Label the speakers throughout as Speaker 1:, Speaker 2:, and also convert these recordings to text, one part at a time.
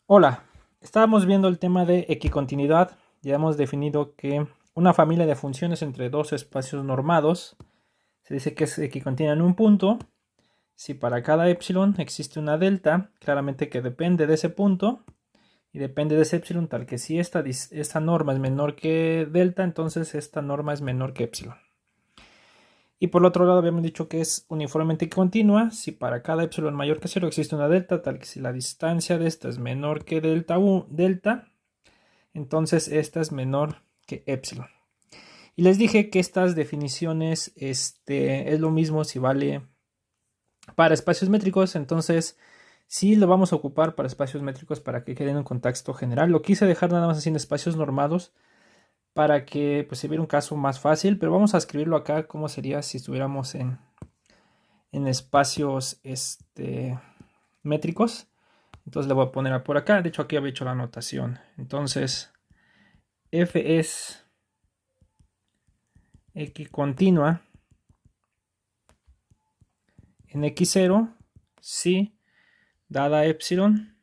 Speaker 1: Hola, estábamos viendo el tema de equicontinuidad. Ya hemos definido que una familia de funciones entre dos espacios normados se dice que es equicontinua en un punto si para cada epsilon existe una delta, claramente que depende de ese punto y depende de ese epsilon, tal que si esta norma es menor que delta, entonces esta norma es menor que epsilon. Y por el otro lado habíamos dicho que es uniformemente continua si para cada epsilon mayor que 0 existe una delta, tal que si la distancia de esta es menor que delta, entonces esta es menor que epsilon. Y les dije que estas definiciones es lo mismo si vale para espacios métricos, entonces sí lo vamos a ocupar para espacios métricos para que quede en un contexto general. Lo quise dejar nada más así en espacios normados para que pues, se viera un caso más fácil, pero vamos a escribirlo acá como sería si estuviéramos en espacios métricos. Entonces le voy a poner por acá. De hecho, aquí había hecho la anotación. Entonces, f es equicontinua en x0 si dada epsilon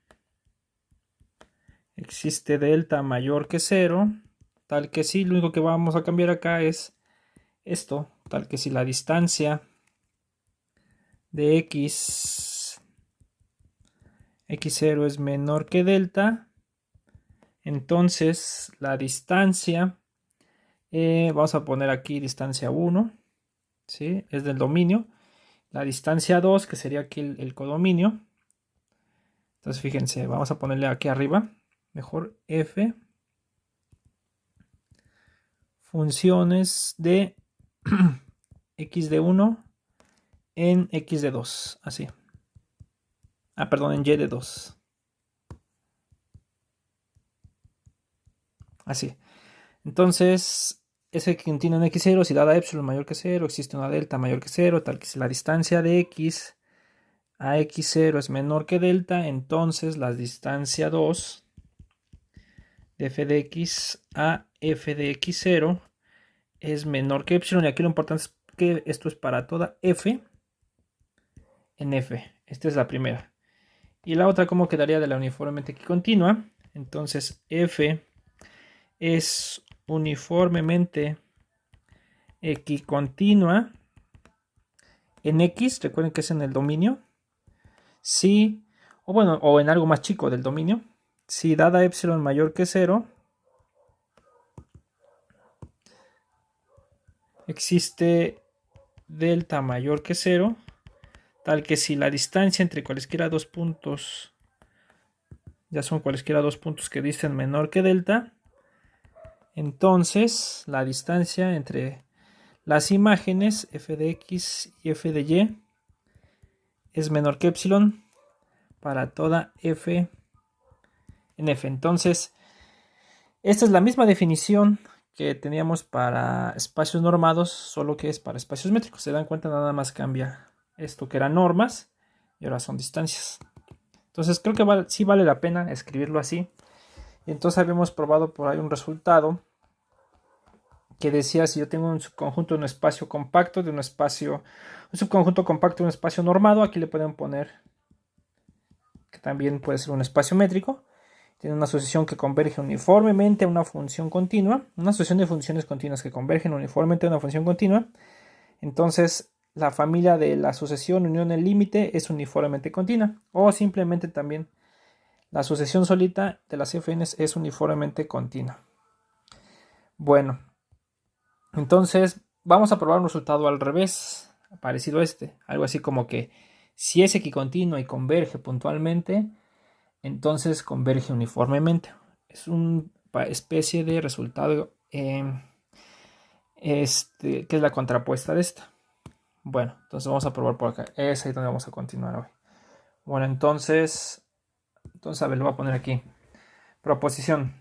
Speaker 1: existe delta mayor que 0, tal que si lo único que vamos a cambiar acá es esto, tal que si la distancia de x0 es menor que delta, entonces la distancia, vamos a poner aquí distancia 1, ¿sí? Es del dominio. La distancia 2, que sería aquí el codominio. Entonces fíjense, vamos a ponerle aquí arriba, mejor f, funciones de x de 1 en x de 2, así. Perdón, en y de 2. Así. Entonces, ese que contiene un x0, si dada epsilon mayor que 0, existe una delta mayor que 0, tal que si la distancia de x a x0 es menor que delta, entonces la distancia 2 de f de x a f de x0 es menor que epsilon. Y aquí lo importante es que esto es para toda f en f. Esta es la primera. Y la otra, ¿cómo quedaría de la uniformemente equicontinua? Entonces, f es uniformemente equicontinua en x, recuerden que es en el dominio, si, o en algo más chico del dominio, si dada epsilon mayor que 0, existe delta mayor que 0, tal que si la distancia entre cualesquiera dos puntos, ya son cualesquiera dos puntos que dicen menor que delta, entonces la distancia entre las imágenes f de x y f de y es menor que epsilon para toda f en f. Entonces, esta es la misma definición que teníamos para espacios normados, solo que es para espacios métricos. Se dan cuenta, nada más cambia esto que eran normas y ahora son distancias. Entonces creo que sí vale la pena escribirlo así. Y entonces habíamos probado por ahí un resultado que decía si yo tengo un subconjunto de un espacio compacto, un subconjunto compacto de un espacio normado, aquí le pueden poner que también puede ser un espacio métrico. Tiene una asociación que converge uniformemente a una función continua, una asociación de funciones continuas que convergen uniformemente a una función continua. Entonces, la familia de la sucesión unión en límite es uniformemente continua. O simplemente también la sucesión solita de las fn's es uniformemente continua. Bueno, entonces vamos a probar un resultado al revés, parecido a este. Algo así como que si es equicontinuo y converge puntualmente, entonces converge uniformemente. Es una especie de resultado que es la contrapuesta de esta. Bueno, entonces vamos a probar por acá. Es ahí donde vamos a continuar hoy. Bueno, entonces a ver, lo voy a poner aquí. Proposición.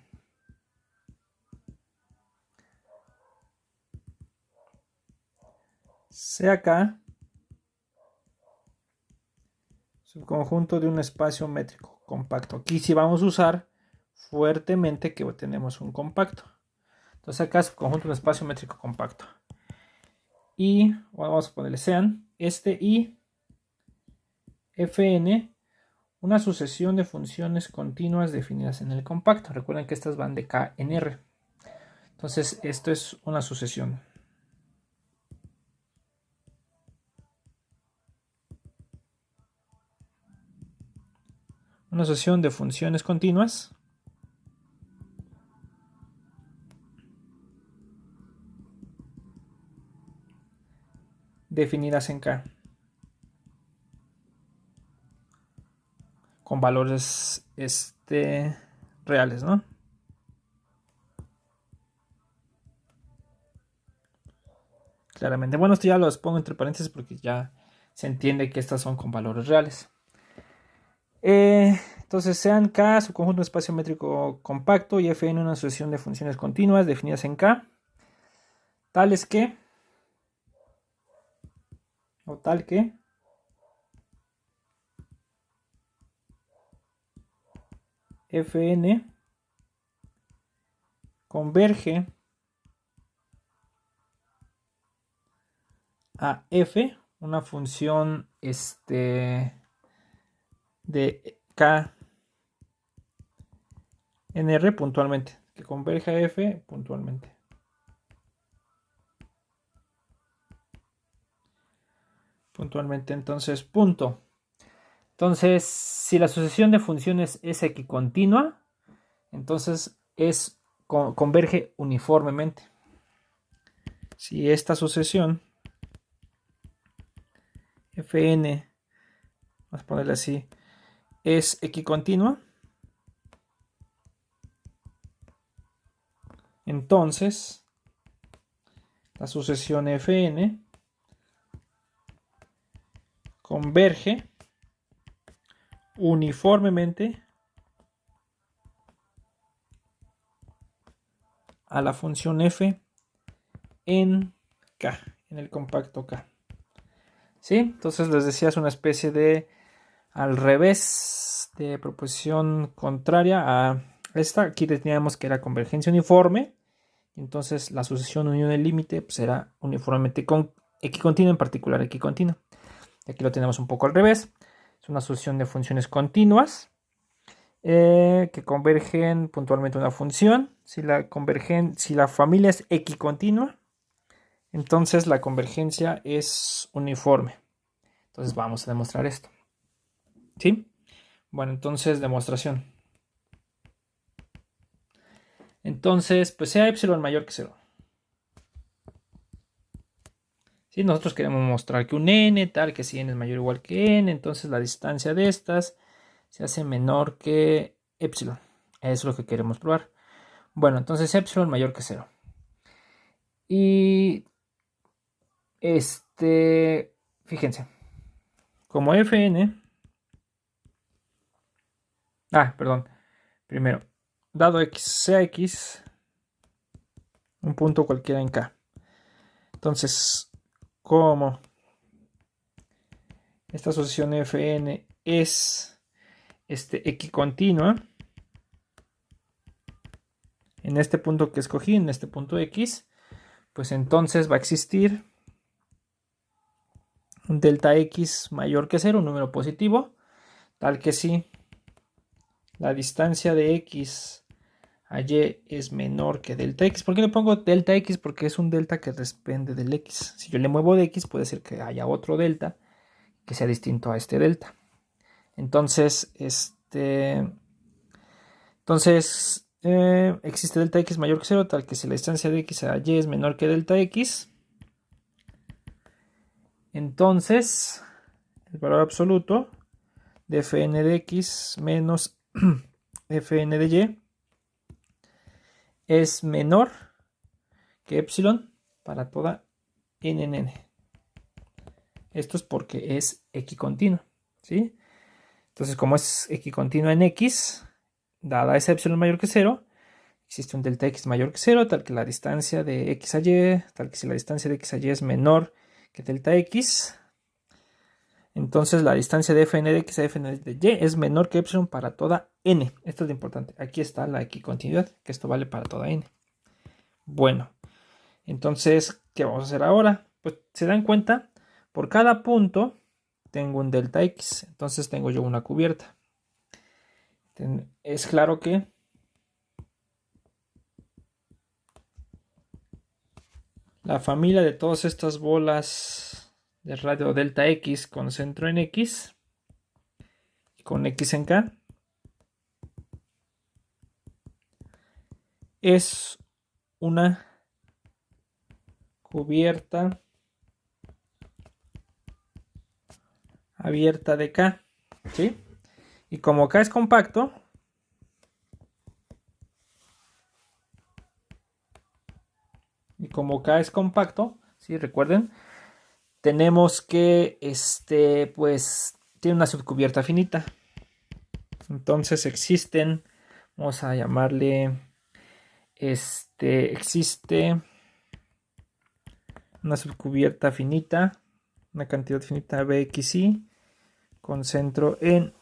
Speaker 1: Sea K subconjunto de un espacio métrico compacto. Aquí sí vamos a usar fuertemente que tenemos un compacto. Entonces acá es subconjunto de un espacio métrico compacto. Y vamos a ponerle sean y Fn una sucesión de funciones continuas definidas en el compacto. Recuerden que estas van de K en R. Entonces, esto es una sucesión. Una sucesión de funciones continuas definidas en K con valores reales, ¿no? Claramente. Bueno, esto ya los pongo entre paréntesis porque ya se entiende que estas son con valores reales. Entonces, sean K su conjunto de espacio métrico compacto y Fn una sucesión de funciones continuas definidas en K, tales que, o tal que, Fn converge a F, una función de K en R puntualmente, que converge a F puntualmente. Entonces, punto. Entonces, si la sucesión de funciones es equicontinua, entonces converge uniformemente. Si esta sucesión Fn, vamos a ponerle así, es equicontinua, entonces la sucesión Fn converge uniformemente a la función f en K, en el compacto K. ¿Sí? Entonces les decía, es una especie de al revés de proposición contraria a esta. Aquí teníamos que era convergencia uniforme. Entonces la sucesión unión del límite pues, será uniformemente equicontinua, en particular equicontinua. Aquí lo tenemos un poco al revés. Es una sucesión de funciones continuas que convergen puntualmente una función. Si la familia es equicontinua, entonces la convergencia es uniforme. Entonces vamos a demostrar esto. ¿Sí? Bueno, entonces demostración. Entonces, pues sea epsilon mayor que 0. Si nosotros queremos mostrar que un n, tal que si n es mayor o igual que n, entonces la distancia de estas se hace menor que epsilon. Eso es lo que queremos probar. Bueno, entonces epsilon mayor que 0. Y fíjense, como fn, perdón, primero, dado x sea x, un punto cualquiera en K. Entonces, como esta sucesión Fn es equicontinua, en este punto que escogí, en este punto X, pues entonces va a existir un delta X mayor que 0, un número positivo, tal que si la distancia de X a Y es menor que delta X. ¿Por qué le pongo delta X? Porque es un delta que depende del X. Si yo le muevo de X, puede ser que haya otro delta que sea distinto a este delta. Entonces, existe delta X mayor que 0, tal que si la distancia de X a Y es menor que delta X, entonces el valor absoluto de Fn de X menos Fn de Y es menor que epsilon para toda n en n. Esto es porque es equicontinua, ¿sí? Entonces, como es equicontinua en X, dada esa epsilon mayor que 0, existe un delta X mayor que 0, tal que la distancia de X a Y, tal que si la distancia de X a Y es menor que delta X, entonces la distancia de Fn de X a Fn de Y es menor que epsilon para toda n. Esto es lo importante. Aquí está la equicontinuidad, que esto vale para toda n. Bueno, entonces, ¿qué vamos a hacer ahora? Pues se dan cuenta, por cada punto tengo un delta X, entonces tengo yo una cubierta. es claro que la familia de todas estas bolas de radio delta X con centro en X y con X en K es una cubierta abierta de K, ¿sí? Y como K es compacto, ¿sí? Recuerden, tenemos que, pues, tiene una subcubierta finita. Entonces existen, vamos a llamarle, existe una subcubierta finita, una cantidad finita BXY con centro en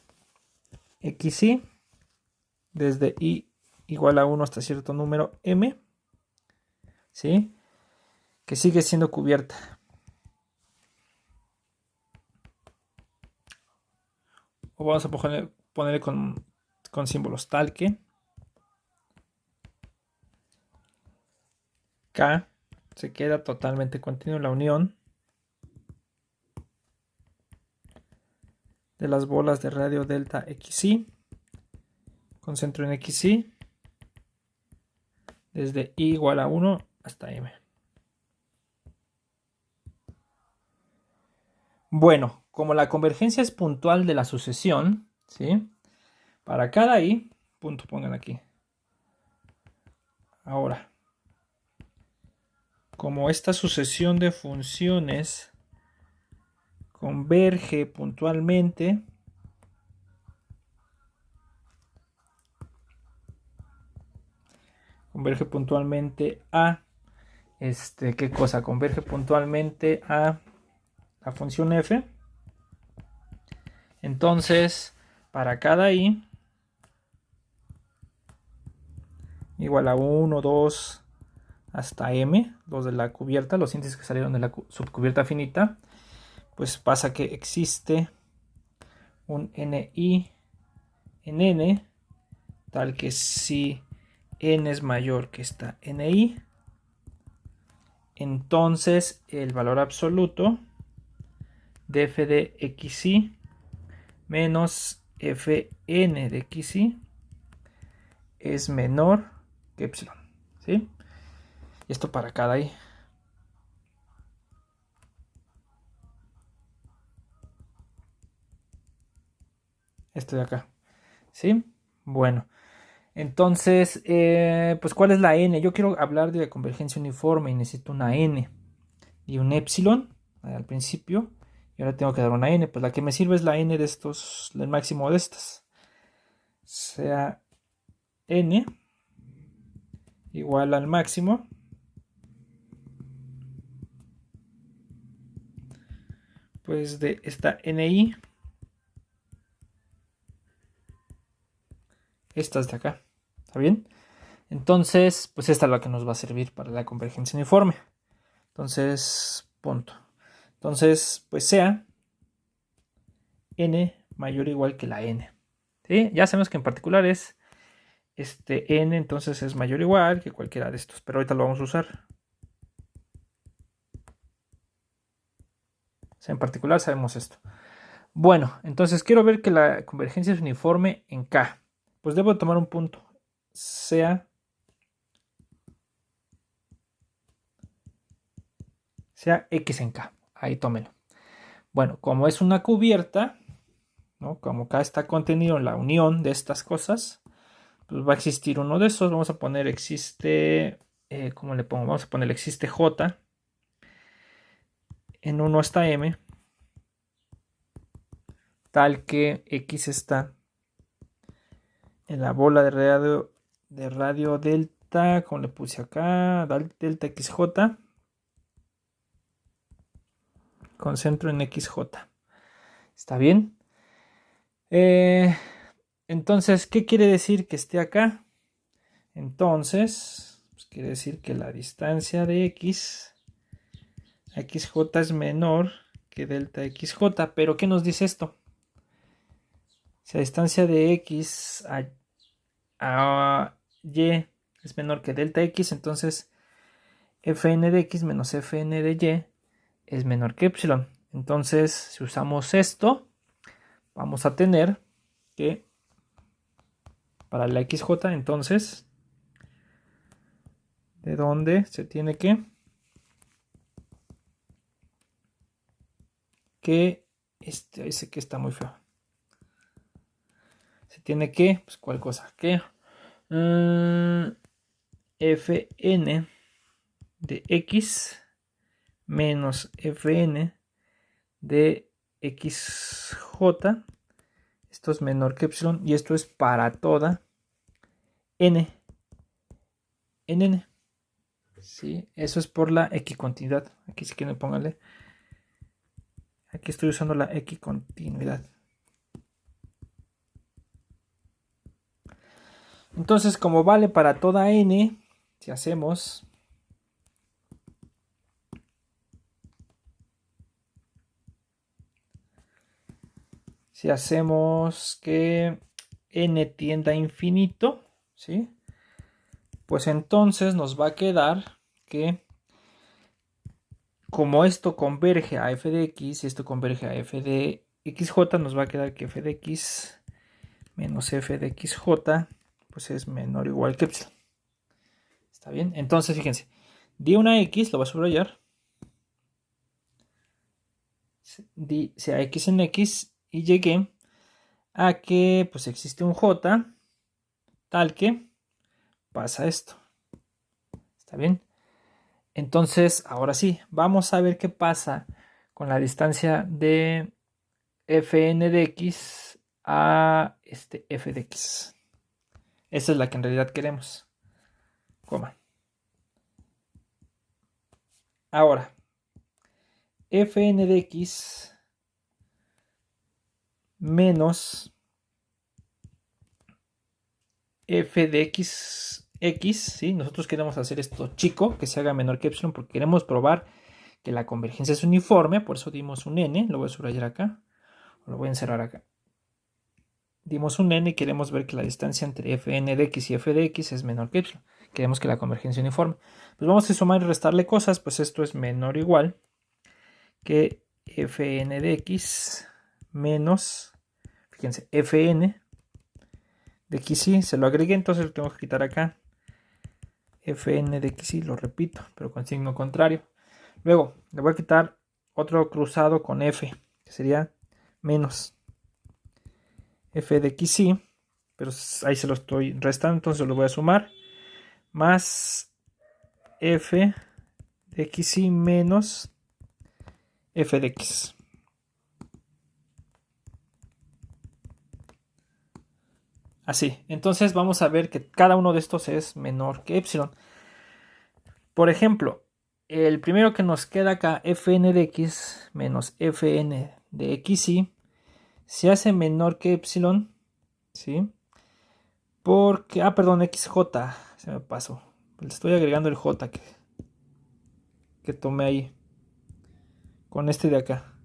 Speaker 1: XY desde I igual a 1 hasta cierto número M, ¿sí? Que sigue siendo cubierta. O vamos a ponerle con símbolos tal que K se queda totalmente contenido en la unión de las bolas de radio delta XY con centro en XY desde I igual a 1 hasta M. Bueno, como la convergencia es puntual de la sucesión, ¿sí? Para cada I, punto pongan aquí. Ahora, como esta sucesión de funciones converge puntualmente a ¿qué cosa? Converge puntualmente a la función f. Entonces, para cada i igual a 1, 2 hasta m, los de la cubierta, los índices que salieron de la subcubierta finita, pues pasa que existe un ni en n, tal que si n es mayor que esta ni, entonces el valor absoluto de f de xy menos fn de xy es menor que epsilon, ¿sí? Y esto para cada i. Esto de acá, ¿sí? Bueno, entonces, pues ¿cuál es la n? Yo quiero hablar de convergencia uniforme y necesito una n y un epsilon al principio. Y ahora tengo que dar una n. Pues la que me sirve es la n de estos, el máximo de estas. Sea n igual al máximo pues de esta ni, estas de acá, ¿está bien? Entonces, pues esta es la que nos va a servir para la convergencia uniforme. Entonces, punto. Entonces, pues sea n mayor o igual que la n, ¿sí? Ya sabemos que en particular es n, entonces es mayor o igual que cualquiera de estos, pero ahorita lo vamos a usar. O sea, en particular sabemos esto. Bueno, entonces quiero ver que la convergencia es uniforme en K. Pues debo tomar un punto. Sea X en K. Ahí tómelo. Bueno, como es una cubierta, ¿no? Como K está contenido en la unión de estas cosas, pues va a existir uno de esos. Vamos a poner existe, ¿cómo le pongo? Vamos a poner existe J en 1 hasta M, tal que X está en la bola de radio delta, como le puse acá, delta XJ, con centro en XJ. ¿Está bien? Entonces, ¿qué quiere decir que esté acá? Entonces, pues quiere decir que la distancia de X a XJ es menor que delta XJ. ¿Pero qué nos dice esto? Si la distancia de x a y es menor que delta x, entonces fn de x menos fn de y es menor que epsilon. Entonces, si usamos esto, vamos a tener que para la xj, entonces, ¿de dónde se tiene que dice que está muy feo? Se tiene que, pues, ¿cuál cosa? Que fn de x menos fn de xj, esto es menor que epsilon y esto es para toda n en n. ¿Sí? Eso es por la equicontinuidad. Aquí si quieren pónganle. Aquí estoy usando la equicontinuidad. Entonces, como vale para toda n, si hacemos que n tienda a infinito, ¿sí? Pues entonces nos va a quedar que como esto converge a f de x y esto converge a f de xj, nos va a quedar que f de x menos f de xj pues es menor o igual que epsilon. ¿Está bien? Entonces, fíjense, di una x, lo voy a subrayar. Di sea x en x y llegué a que pues existe un j tal que pasa esto. ¿Está bien? Entonces, ahora sí, vamos a ver qué pasa con la distancia de fn de x a f de x. Esa es la que en realidad queremos. Coma. Ahora, fn de x menos f de x, ¿sí? Nosotros queremos hacer esto chico, que se haga menor que epsilon, porque queremos probar que la convergencia es uniforme, por eso dimos un n, lo voy a subrayar acá, o lo voy a encerrar acá. Dimos un n y queremos ver que la distancia entre fn de x y f de x es menor que epsilon. Queremos que la convergencia uniforme. Pues vamos a sumar y restarle cosas, pues esto es menor o igual que fn de x menos, fíjense, fn de xy, se lo agregué, entonces lo tengo que quitar acá. Fn de xy, lo repito, pero con signo contrario. Luego le voy a quitar otro cruzado con f, que sería menos f de xy, pero ahí se lo estoy restando, entonces lo voy a sumar, más f de xy menos f de x. Así, entonces vamos a ver que cada uno de estos es menor que epsilon. Por ejemplo, el primero que nos queda acá, fn de x menos fn de xy, se hace menor que epsilon, ¿sí? Porque, perdón, xj, se me pasó. Le estoy agregando el j que tomé ahí, con este de acá.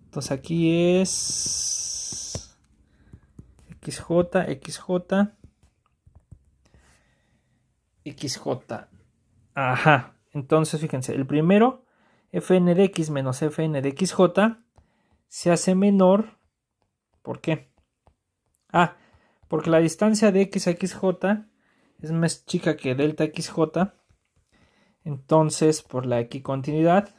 Speaker 1: Entonces aquí es xj. Ajá. Entonces, fíjense, el primero, fn de x menos fn de xj, se hace menor. ¿Por qué? Porque la distancia de x a xj es más chica que delta xj. Entonces, por la equicontinuidad,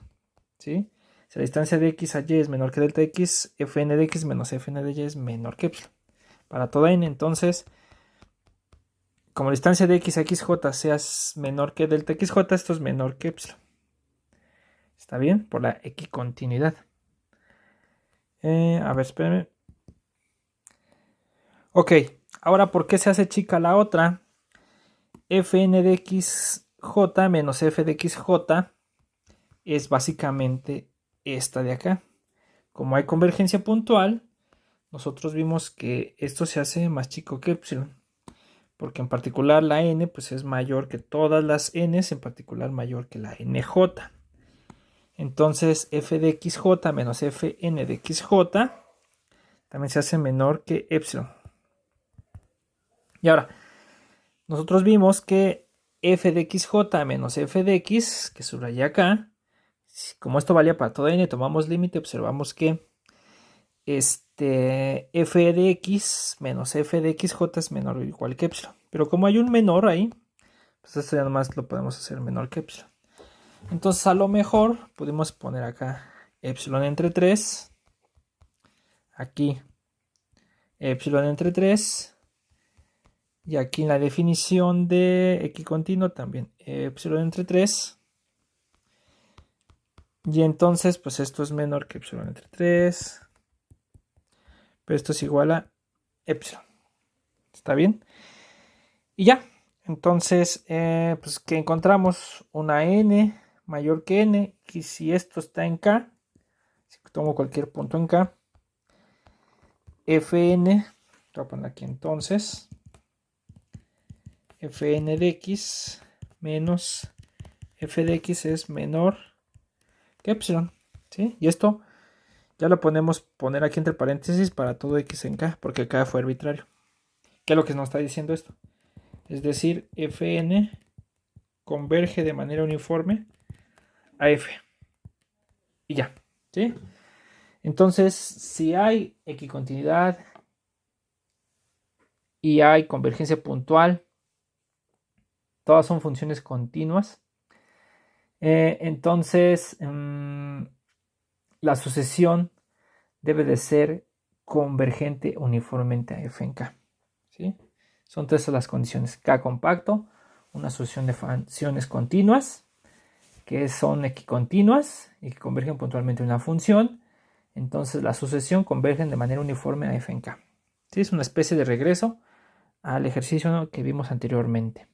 Speaker 1: ¿sí? Si la distancia de x a y es menor que delta x, fn de x menos fn de y es menor que epsilon. Para toda n, entonces, como la distancia de x a xj sea menor que delta xj, esto es menor que epsilon. ¿Está bien? Por la equicontinuidad. A ver, espérenme. Ok, ahora, ¿por qué se hace chica la otra? Fn de xj menos f de xj es básicamente esta de acá. Como hay convergencia puntual, nosotros vimos que esto se hace más chico que epsilon, porque en particular la n pues es mayor que todas las n's, en particular mayor que la nj. Entonces f de xj menos fn de xj también se hace menor que epsilon. Y ahora, nosotros vimos que f de xj menos f de x, que subrayé acá, como esto valía para todo n, tomamos límite, observamos que f de x menos f de xj es menor o igual que epsilon. Pero como hay un menor ahí, pues esto ya nomás lo podemos hacer menor que epsilon. Entonces a lo mejor podemos poner acá epsilon entre 3. Aquí epsilon entre 3. Y aquí en la definición de equicontinuo también epsilon entre 3. Y entonces pues esto es menor que epsilon entre 3. Pero esto es igual a epsilon. ¿Está bien? Y ya. Entonces pues que encontramos una n mayor que n. Y si esto está en k, si tomo cualquier punto en k, fn, voy a poner aquí entonces, fn de x menos f de x es menor que epsilon, ¿sí? Y esto ya lo podemos poner aquí entre paréntesis para todo x en k, porque k fue arbitrario. ¿Qué es lo que nos está diciendo esto? Es decir, fn converge de manera uniforme a f. Y ya, ¿sí? Entonces, si hay equicontinuidad y hay convergencia puntual, todas son funciones continuas, entonces la sucesión debe de ser convergente uniformemente a f en k, ¿sí? Son tres las condiciones: k compacto, una sucesión de funciones continuas que son equicontinuas y que convergen puntualmente a una función. Entonces la sucesión convergen de manera uniforme a f en k, ¿sí? Es una especie de regreso al ejercicio que vimos anteriormente.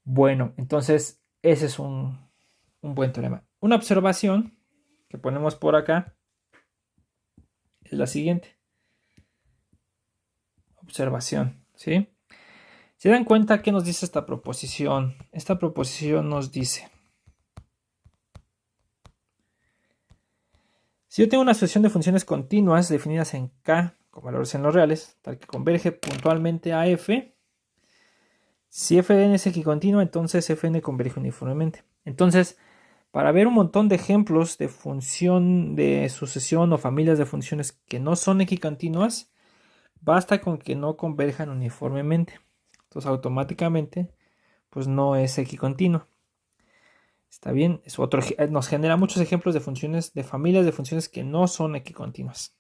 Speaker 1: Bueno, entonces ese es un buen teorema. Una observación que ponemos por acá es la siguiente. Observación, ¿sí? ¿Se dan cuenta qué nos dice esta proposición? Esta proposición nos dice: si yo tengo una sucesión de funciones continuas definidas en k con valores en los reales, tal que converge puntualmente a f, si fn es equicontinua, entonces fn converge uniformemente. Entonces, para ver un montón de ejemplos de función de sucesión o familias de funciones que no son equicontinuas, basta con que no converjan uniformemente. Entonces, automáticamente, pues no es equicontinuo. ¿Está bien? Es otro, nos genera muchos ejemplos de funciones, de familias de funciones que no son equicontinuas.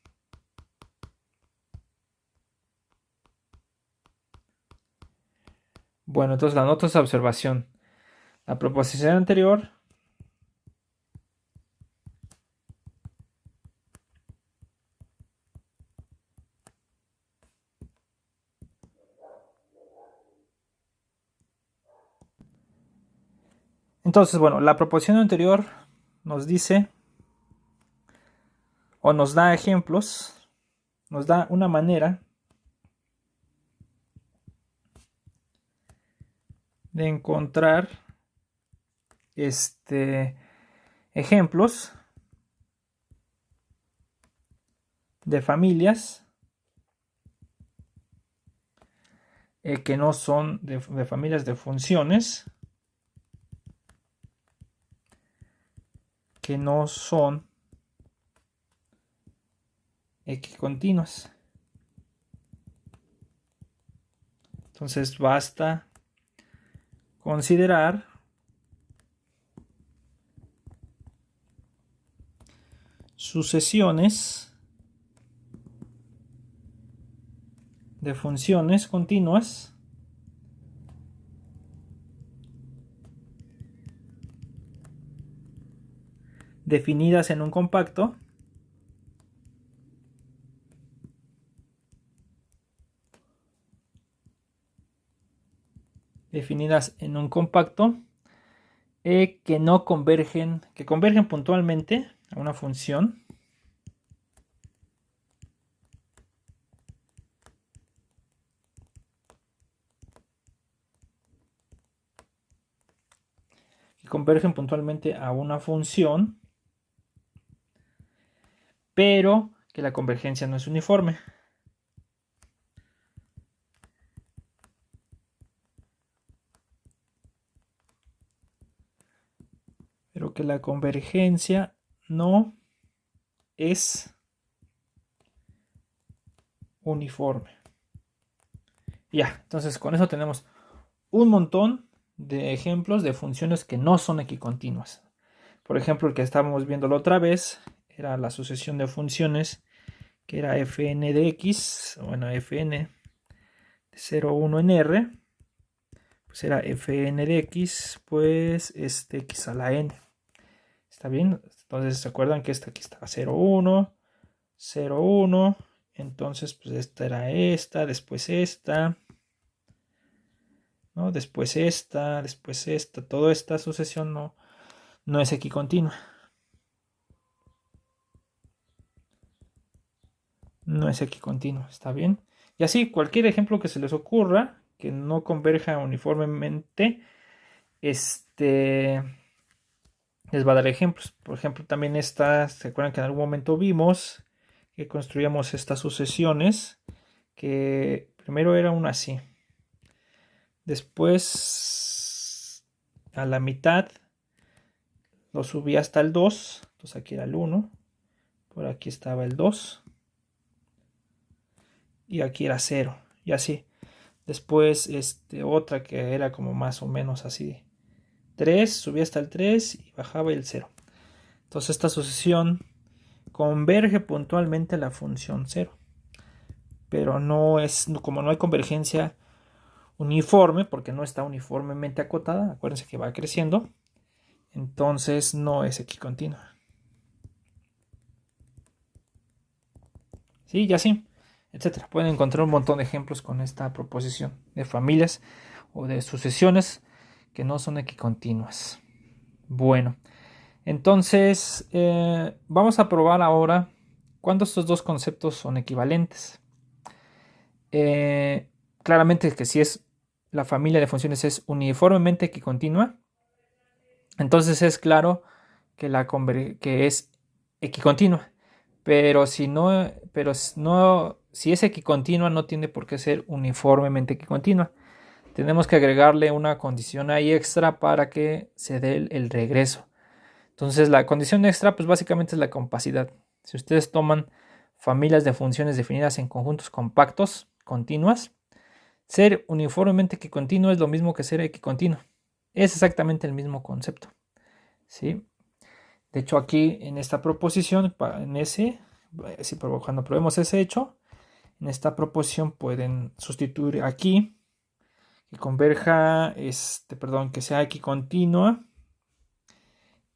Speaker 1: Bueno, entonces la nota es observación. La proposición anterior entonces, bueno, la proposición anterior nos dice o nos da ejemplos, nos da una manera de encontrar ejemplos de familias que no son de familias de funciones que no son equicontinuas. Entonces basta considerar sucesiones de funciones continuas definidas en un compacto que no convergen, que convergen puntualmente a una función pero que la convergencia no es uniforme. Pero que la convergencia no es uniforme. Ya, entonces con eso tenemos un montón de ejemplos de funciones que no son equicontinuas. Por ejemplo, el que estábamos viendo la otra vez era la sucesión de funciones que era fn de x, bueno, fn de 0, 1 en r, pues era fn de x, pues x a la n. ¿Está bien? Entonces, ¿se acuerdan que esta aquí estaba 0, 1, 0, 1? Entonces, pues esta era esta, después esta, ¿no? Después esta, toda esta sucesión no es equicontinua. No es equicontinua, ¿está bien? Y así, cualquier ejemplo que se les ocurra que no converja uniformemente, les va a dar ejemplos. Por ejemplo, también esta, ¿se acuerdan que en algún momento vimos que construíamos estas sucesiones? Que primero era una así. Después, a la mitad, lo subí hasta el 2. Entonces aquí era el 1. Por aquí estaba el 2. Y aquí era 0. Y así. Después, otra que era como más o menos así. 3, subía hasta el 3 y bajaba el 0. Entonces esta sucesión converge puntualmente a la función 0. Pero no es, como no hay convergencia uniforme, porque no está uniformemente acotada, acuérdense que va creciendo, entonces no es equicontinua. Sí, ya sí, etcétera. Pueden encontrar un montón de ejemplos con esta proposición de familias o de sucesiones que no son equicontinuas. Bueno, entonces vamos a probar ahora cuándo estos dos conceptos son equivalentes. Claramente que si es la familia de funciones es uniformemente equicontinua, entonces es claro que es equicontinua. Pero si es equicontinua, no tiene por qué ser uniformemente equicontinua. Tenemos que agregarle una condición ahí extra para que se dé el regreso. Entonces la condición extra pues básicamente es la compacidad. Si ustedes toman familias de funciones definidas en conjuntos compactos continuas, ser uniformemente equicontinuo es lo mismo que ser equicontinuo. Es exactamente el mismo concepto, ¿sí? De hecho aquí en esta proposición, cuando probemos ese hecho, en esta proposición pueden sustituir aquí que converja, que sea equicontinua,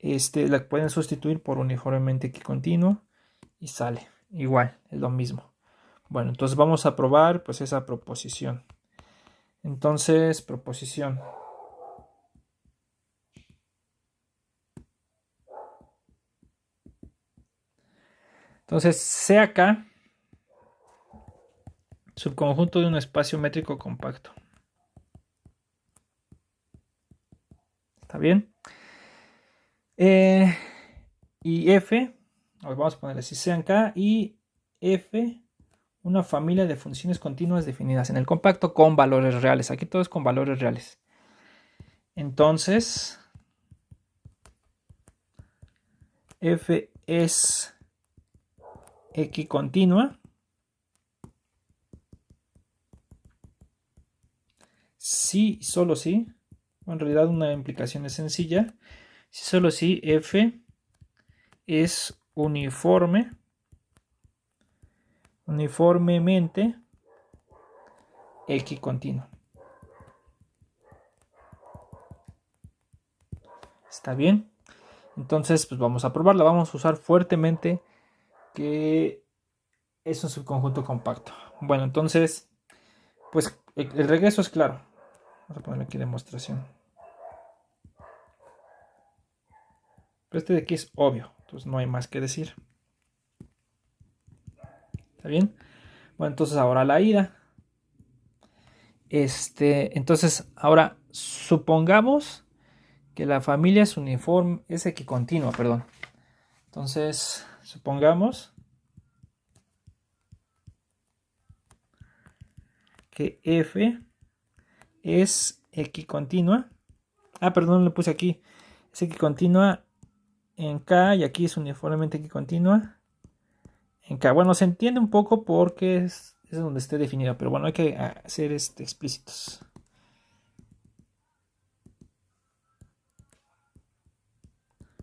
Speaker 1: la pueden sustituir por uniformemente equicontinuo y sale igual, es lo mismo. Bueno, entonces vamos a probar pues esa proposición. Entonces, proposición. Entonces, C acá, subconjunto de un espacio métrico compacto. ¿Está bien? Y F, vamos a ponerle así, C acá, y F, una familia de funciones continuas definidas en el compacto con valores reales. Aquí todo es con valores reales. Entonces, F es equicontinua si, solo si, en realidad una implicación es sencilla, si solo si F es uniformemente equicontinua. ¿Está bien? Entonces, pues vamos a probarla. Vamos a usar fuertemente que es un subconjunto compacto. Bueno, entonces, pues el regreso es claro. Vamos a ponerle aquí demostración. Pero este de aquí es obvio, entonces no hay más que decir. ¿Está bien? Bueno, entonces ahora la ida. Entonces, ahora supongamos que la familia es uniforme, es equicontinua, perdón. Entonces, supongamos que F es equicontinua. Perdón, le puse aquí. Es equicontinua en K y aquí es uniformemente equicontinua en K. Bueno, se entiende un poco porque es donde esté definido, pero bueno, hay que ser explícitos.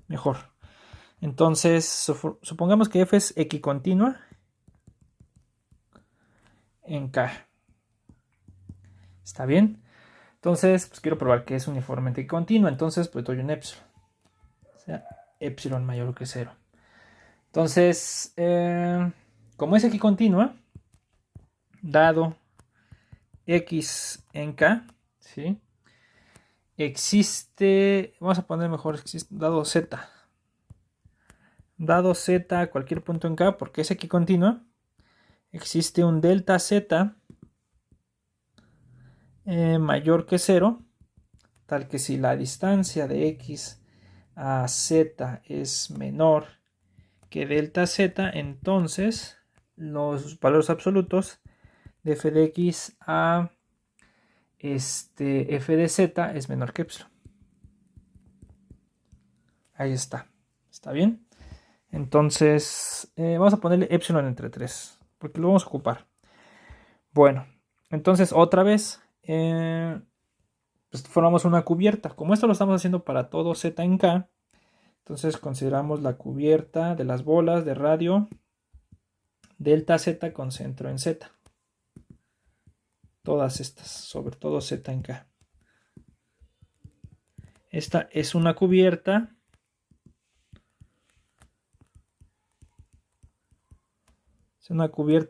Speaker 1: Mejor. Entonces, supongamos que F es equicontinua en K. ¿Está bien? Entonces, pues quiero probar que es uniformemente equicontinua. Entonces, pues doy un epsilon. O sea, epsilon mayor que 0. Entonces, como es equicontinua, dado X en K, ¿sí? Existe, vamos a poner mejor, dado Z. Dado Z a cualquier punto en K, porque es equicontinua, existe un delta Z mayor que 0, tal que si la distancia de X a Z es menor que delta Z, entonces los valores absolutos de f de X a f de Z es menor que epsilon. Ahí está. ¿Está bien? Entonces, vamos a ponerle epsilon entre 3, porque lo vamos a ocupar. Bueno, entonces otra vez, pues formamos una cubierta. Como esto lo estamos haciendo para todo Z en K, entonces consideramos la cubierta de las bolas de radio delta Z con centro en Z. Todas estas, sobre todo Z en K. Esta es una cubierta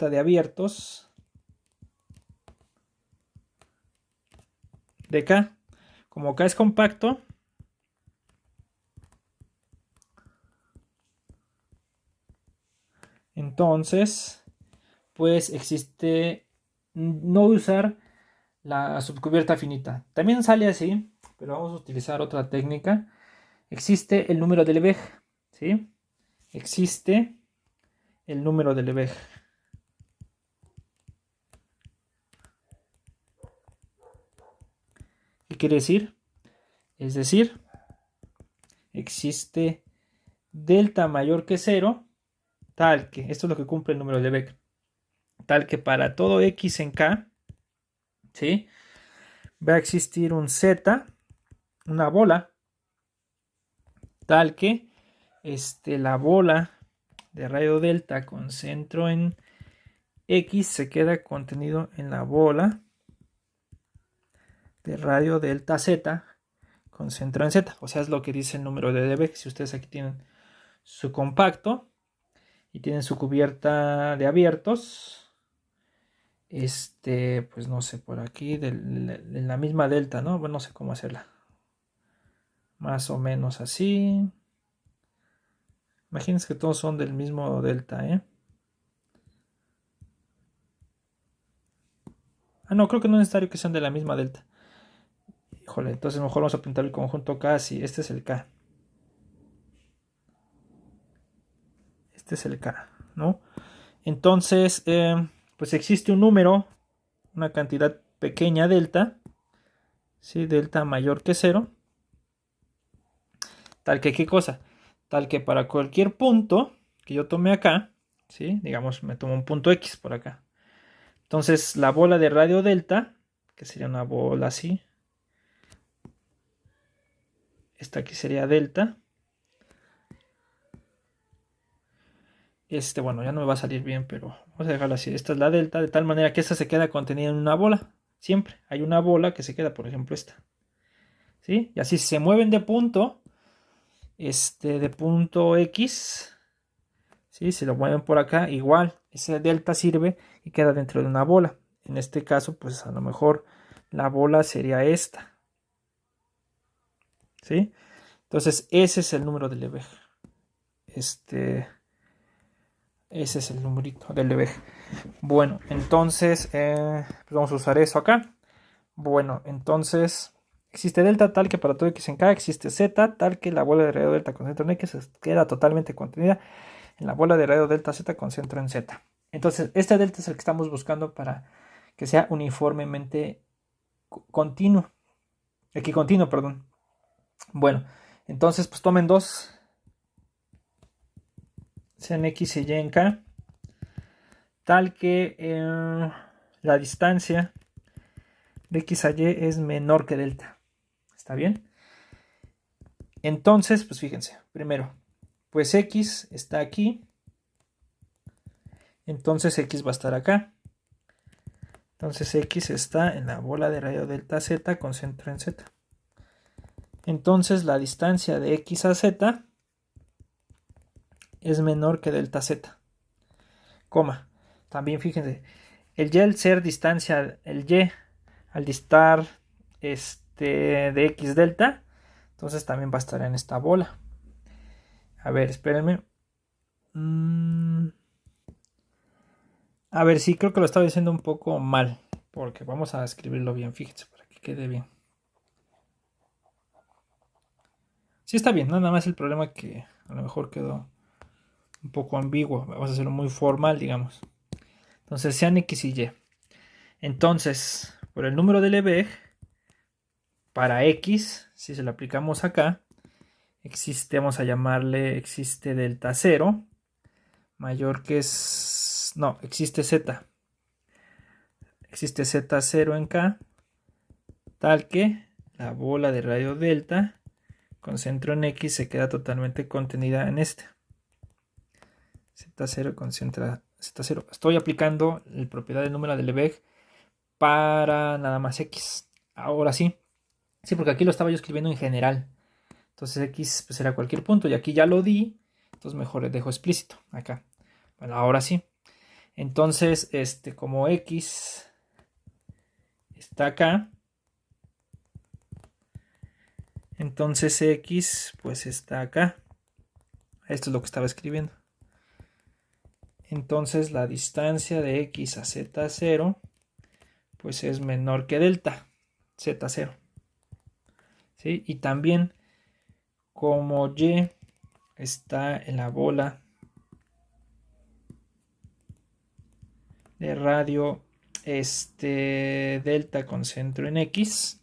Speaker 1: de abiertos de K. Como K es compacto, entonces pues existe, no voy a usar la subcubierta finita. También sale así, pero vamos a utilizar otra técnica. Existe el número de Lebesgue, ¿sí? Existe el número de Lebesgue. ¿Qué quiere decir? Es decir, existe delta mayor que 0, tal que, esto es lo que cumple el número de Lebesgue, tal que para todo X en K, ¿sí? Va a existir un Z, una bola, tal que la bola de radio delta con centro en X se queda contenido en la bola de radio delta Z con centro en Z. O sea, es lo que dice el número de Lebesgue. Si ustedes aquí tienen su compacto y tienen su cubierta de abiertos, pues no sé, por aquí de la misma delta, ¿no? Bueno, no sé cómo hacerla. Más o menos así. Imagínense que todos son del mismo delta, ¿eh? No, creo que no es necesario que sean de la misma delta. Híjole, entonces mejor vamos a pintar el conjunto K así. Este es el K. Este es el K, ¿no? Entonces, pues existe un número, una cantidad pequeña delta, ¿sí? Delta mayor que 0. Tal que, ¿qué cosa? Tal que para cualquier punto que yo tome acá, ¿sí? Digamos, me tomo un punto X por acá. Entonces, la bola de radio delta, que sería una bola así. Esta aquí sería delta. Bueno, ya no me va a salir bien, pero vamos a dejarlo así. Esta es la delta, de tal manera que esta se queda contenida en una bola. Siempre hay una bola que se queda, por ejemplo, esta. ¿Sí? Y así se mueven de punto, de punto X, ¿sí? Se lo mueven por acá, igual, ese delta sirve y queda dentro de una bola. En este caso, pues a lo mejor la bola sería esta. ¿Sí? Entonces, ese es el número de Lebesgue. Ese es el numerito del Lebesgue. Bueno, entonces, pues vamos a usar eso acá. Bueno, entonces, existe delta tal que para todo X en K existe Z tal que la bola de radio delta con centro en X queda totalmente contenida en la bola de radio delta Z con centro en Z. Entonces, este delta es el que estamos buscando para que sea uniformemente continuo. Equicontinuo, perdón. Bueno, entonces pues tomen dos, sean X y Y en K, tal que la distancia de X a Y es menor que delta. ¿Está bien? Entonces, pues fíjense, primero, pues X está aquí, entonces X va a estar acá. Entonces X está en la bola de radio delta Z con centro en Z. Entonces la distancia de X a Z es menor que delta Z. Coma. También fíjense, el Y al ser distancia, el Y al distar de X delta, entonces también va a estar en esta bola. A ver, espérenme. A ver, sí, creo que lo estaba diciendo un poco mal, porque vamos a escribirlo bien, fíjense, para que quede bien. Sí está bien, nada más el problema que a lo mejor quedó un poco ambiguo, vamos a hacerlo muy formal, digamos. Entonces sean X y Y. Entonces, por el número de Lebesgue, para X, si se lo aplicamos acá, existe, vamos a llamarle, existe delta 0, mayor que es, no, existe Z. Existe Z0 en K, tal que la bola de radio delta con centro en X se queda totalmente contenida en este. Z0 concentra Z0. Estoy aplicando la propiedad del número de Lebesgue para nada más X. Ahora sí. Sí, porque aquí lo estaba yo escribiendo en general. Entonces X pues era cualquier punto y aquí ya lo di. Entonces mejor le dejo explícito acá. Bueno, ahora sí. Entonces, como X está acá, entonces X pues está acá. Esto es lo que estaba escribiendo. Entonces la distancia de X a Z0 pues es menor que delta Z0. ¿Sí? Y también como Y está en la bola de radio delta con centro en X,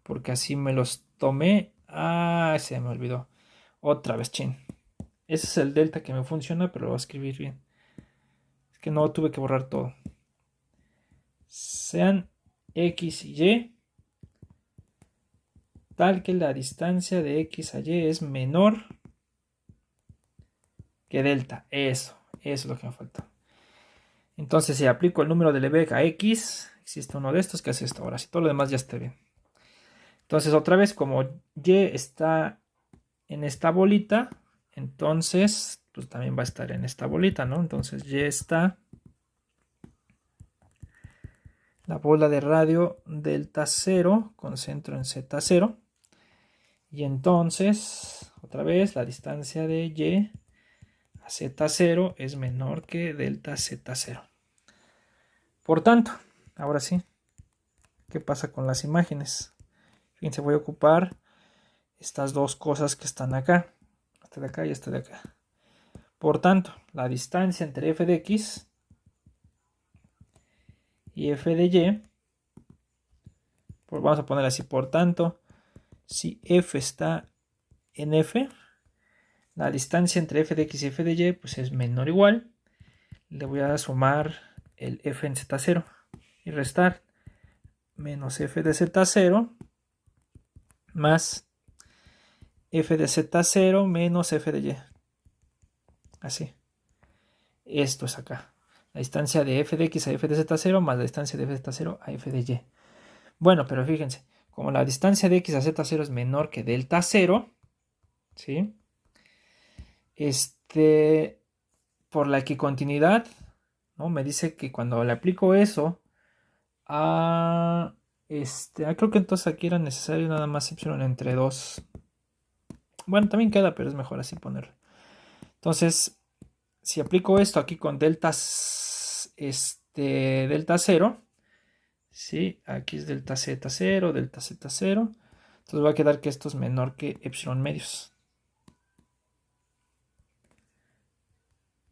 Speaker 1: porque así me los tomé. Ah, se me olvidó. Otra vez, chin. Ese es el delta que me funciona, pero lo voy a escribir bien. Es que no tuve que borrar todo. Sean X y Y, tal que la distancia de X a Y es menor que delta. Eso es lo que me faltó. Entonces, si aplico el número de Lebesgue a X, existe uno de estos que hace esto. Ahora, si todo lo demás ya está bien. Entonces, otra vez, como Y está en esta bolita, entonces, pues también va a estar en esta bolita, ¿no? Entonces, Y está la bola de radio delta 0 con centro en Z0. Y entonces, otra vez, la distancia de Y a Z0 es menor que delta Z0. Por tanto, ahora sí, ¿qué pasa con las imágenes? Fíjense, voy a ocupar estas dos cosas que están acá. Esta de acá y esta de acá. Por tanto, la distancia entre f de x y f de y, pues vamos a poner así, por tanto, si f está en f, la distancia entre f de x y f de y pues es menor o igual. Le voy a sumar el f en z0 y restar menos f de z0 más f de z0 menos f de y. Así. Esto es acá. La distancia de f de x a f de z0 más la distancia de f de z0 a f de y. Bueno, pero fíjense, como la distancia de x a z0 es menor que delta 0, ¿sí? Por la equicontinuidad, ¿no? Me dice que cuando le aplico eso a creo que entonces aquí era necesario nada más epsilon entre 2. Bueno, también queda, pero es mejor así ponerlo. Entonces, si aplico esto aquí con delta 0, ¿sí? Aquí es delta z0, delta z0. Entonces va a quedar que esto es menor que epsilon medios.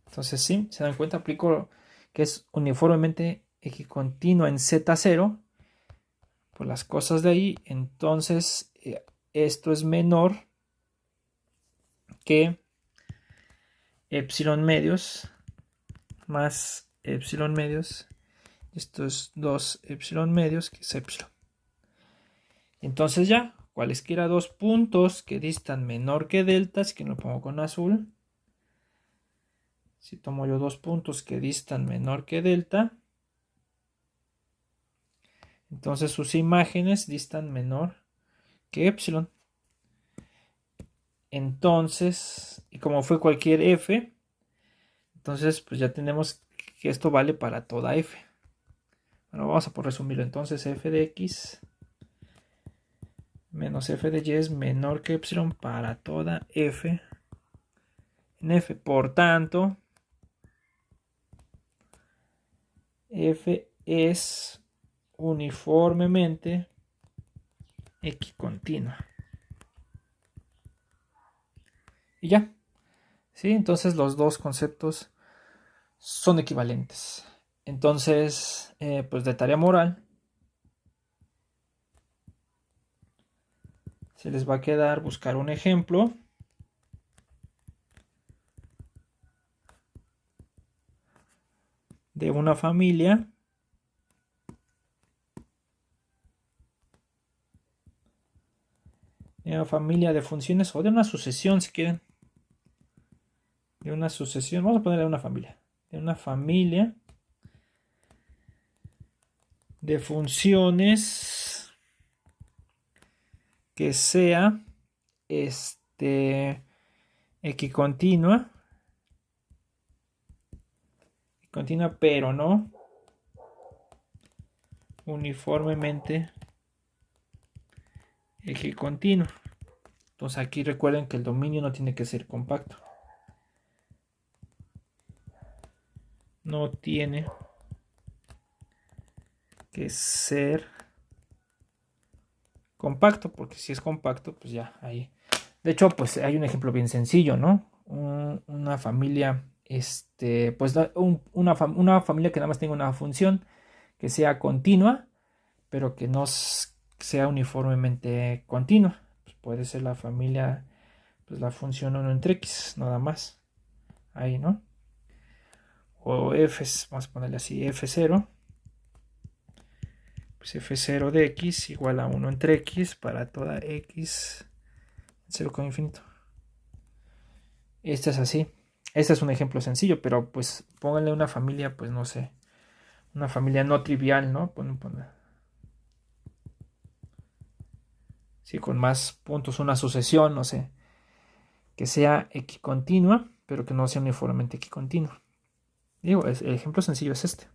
Speaker 1: Entonces, sí, se dan cuenta, aplico que es uniformemente equicontinua en Z0, por las cosas de ahí, entonces esto es menor que epsilon medios más epsilon medios. Esto es 2 epsilon medios, que es epsilon. Entonces ya, cualesquiera dos puntos que distan menor que delta, así que lo pongo con azul. Si tomo yo dos puntos que distan menor que delta, entonces sus imágenes distan menor que epsilon. Entonces, y como fue cualquier f, entonces pues ya tenemos que esto vale para toda f. Bueno, vamos a por resumirlo. Entonces f de x menos f de y es menor que epsilon para toda f en f. Por tanto, f es uniformemente equicontinua. Y ya. ¿Sí? Entonces los dos conceptos son equivalentes. Entonces, pues de tarea moral, se les va a quedar buscar un ejemplo de una familia de funciones o de una sucesión, si quieren. De una sucesión, vamos a ponerle una familia. De una familia de funciones que sea equicontinua, pero no uniformemente equicontinua. Entonces aquí recuerden que el dominio no tiene que ser compacto. No tiene que ser compacto, porque si es compacto, pues ya ahí. De hecho, pues hay un ejemplo bien sencillo, ¿no? Una familia, pues una familia que nada más tenga una función que sea continua, pero que no sea uniformemente continua. Pues puede ser la familia, pues la función 1 entre x, nada más. Ahí, ¿no? O f, vamos a ponerle así, f0. Pues f0 de x igual a 1 entre x para toda x 0 con infinito. Este es así. Este es un ejemplo sencillo, pero pues pónganle una familia, pues no sé, una familia no trivial, ¿no? Sí, con más puntos, una sucesión, no sé, que sea equicontinua, pero que no sea uniformemente equicontinua. Digo, el ejemplo sencillo es este.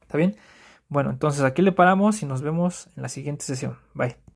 Speaker 1: ¿Está bien? Bueno, entonces aquí le paramos y nos vemos en la siguiente sesión. Bye.